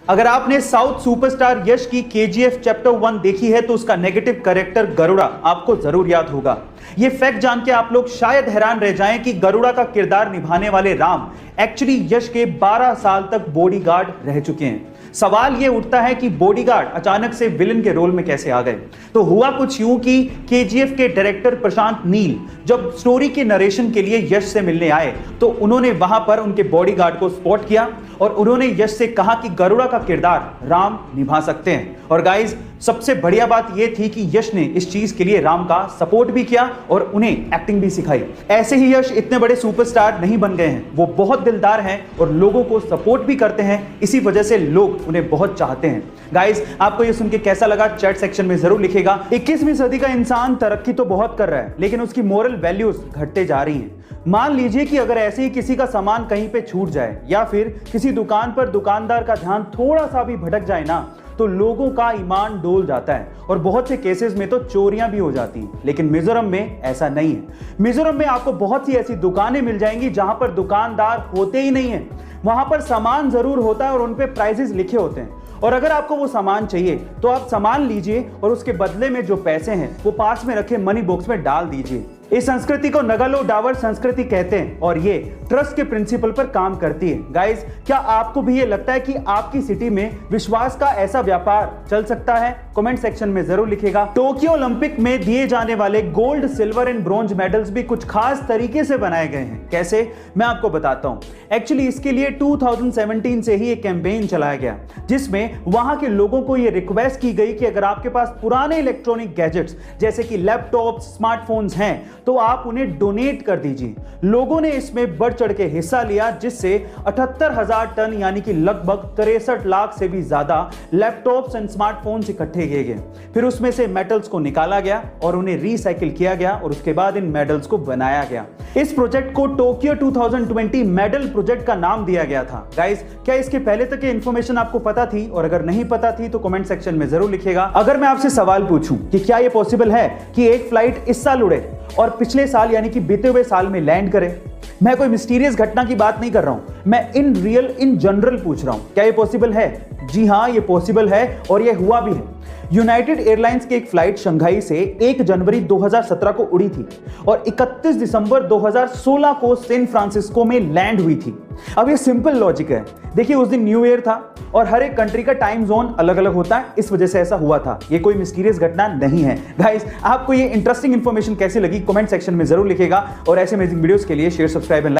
अगर आपने south superstar यश की केजीएफ चैप्टर 1 देखी है तो उसका नेगेटिव कैरेक्टर गरुड़ा आपको जरूर याद होगा। ये फैक्ट जान के आप लोग शायद हैरान रह जाएं कि गरुड़ा का किरदार निभाने वाले राम एक्चुअली यश के 12 साल तक बॉडीगार्ड रह चुके हैं। सवाल ये उठता है कि बॉडीगार्ड अचानक से विलन के रोल में कैसे आ गए। तो हुआ कुछ यूं कि केजीएफ के डायरेक्टर प्रशांत नील जब स्टोरी के नरेशन के लिए यश से मिलने आए तो उन्होंने वहां पर उनके बॉडीगार्ड को स्पॉट किया और उन्होंने यश से कहा कि गरुड़ा का किरदार राम निभा सकते हैं। और गाइस, सबसे बढ़िया बात यह थी कि यश ने इस चीज के लिए राम का सपोर्ट भी किया और उन्हें एक्टिंग भी सिखाई। ऐसे ही यश इतने बड़े सुपरस्टार नहीं बन गए हैं, वो बहुत दिलदार हैं और लोगों को सपोर्ट भी करते हैं। इसी वजह से लोग उन्हें बहुत चाहते हैं। गाइस, आपको ये सुन के कैसा लगा चैट सेक्शन में जरूर लिखेगा। 21वीं सदी का इंसान तरक्की तो बहुत कर रहा है लेकिन उसकी मोरल वैल्यूज घटते जा रही हैं। मान लीजिए कि अगर ऐसे ही किसी का सामान कहीं पे छूट जाए या फिर किसी दुकान पर दुकानदार का ध्यान थोड़ा सा भी भटक जाए ना तो लोगों का ईमान डोल जाता है और बहुत से केसेस में तो चोरियां भी हो जाती हैं। लेकिन मिजोरम में ऐसा नहीं है। मिजोरम में आपको बहुत सी ऐसी दुकानें मिल जाएंगी जहां पर दुकानदार होते ही नहीं है। वहां पर सामान जरूर होता है और उन पे प्राइसेस लिखे होते हैं और अगर आपको वो सामान चाहिए तो आप सामान लीजिए और उसके बदले में जो पैसे हैं वो पास में रखे मनी बॉक्स में डाल दीजिए। इस संस्कृति को नगालो डावर संस्कृति कहते हैं और ये ट्रस्ट के प्रिंसिपल पर काम करती है। गाइस, क्या आपको भी ये लगता है कि आपकी सिटी में विश्वास का ऐसा व्यापार चल सकता है? कमेंट सेक्शन में जरूर लिखेगा। टोक्यो ओलंपिक में दिए जाने वाले gold, silver and bronze medals भी कुछ खास तरीके से बनाए गए हैं। कैसे, मैं आपको बताता हूं। एक्चुअली इसके लिए 2017 से ही एक कैंपेन चलाया गया जिसमें वहां के लोगों को यह रिक्वेस्ट की गई कि अगर आपके पास पुराने इलेक्ट्रॉनिक गैजेट्स जैसे कि लैपटॉप, स्मार्टफोन्स हैं तो आप उन्हें डोनेट कर दीजिए। लोगों ने इसमें बढ़ चढ़ के हिस्सा लिया जिससे 78,000 टन यानी कि लगभग 63 लाख से भी ज्यादा लैपटॉप्स एंड स्मार्टफोन्स इकट्ठे किए गए। फिर उसमें से मेटल्स को निकाला गया और उन्हें रिसाइकिल किया गया और उसके बाद इन मेडल्स को बनाया गया। इस प्रोजेक्ट को टोक्यो 2020 मेडल प्रोजेक्ट का नाम दिया गया था। गाइस, क्या इसके पहले तक की इंफॉर्मेशन आपको पता थी? और अगर नहीं पता थी तो कमेंट सेक्शन में जरूर लिखिएगा। अगर मैं आपसे सवाल पूछूं कि क्या यह पॉसिबल है कि एक फ्लाइट इस साल उड़े और पिछले साल यानी कि बीते हुए साल में लैंड करे? मैं कोई मिस्टीरियस घटना की बात नहीं कर रहा हूं, मैं इन जनरल पूछ रहा हूं। क्या ये पॉसिबल है? जी हां, ये पॉसिबल है और ये हुआ भी है। यूनाइटेड एयरलाइंस की एक फ्लाइट शंघाई से 1 जनवरी 2017 को उड़ी थी और 31 दिसंबर 2016 को सैन फ्रांसिस्को में लैंड हुई थी। अब ये सिंपल लॉजिक है। देखिए, उस दिन न्यू ईयर था और हर एक कंट्री का टाइम जोन अलग अलग होता है, इस वजह से ऐसा हुआ था। ये कोई मिस्टीरियस घटना नहीं है। गाइस, आपको ये इंटरेस्टिंग इंफॉर्मेशन कैसी लगी कमेंट सेक्शन में जरूर लिखेगा और ऐसे अमेजिंग वीडियोस के लिए शेयर, सब्सक्राइब एंड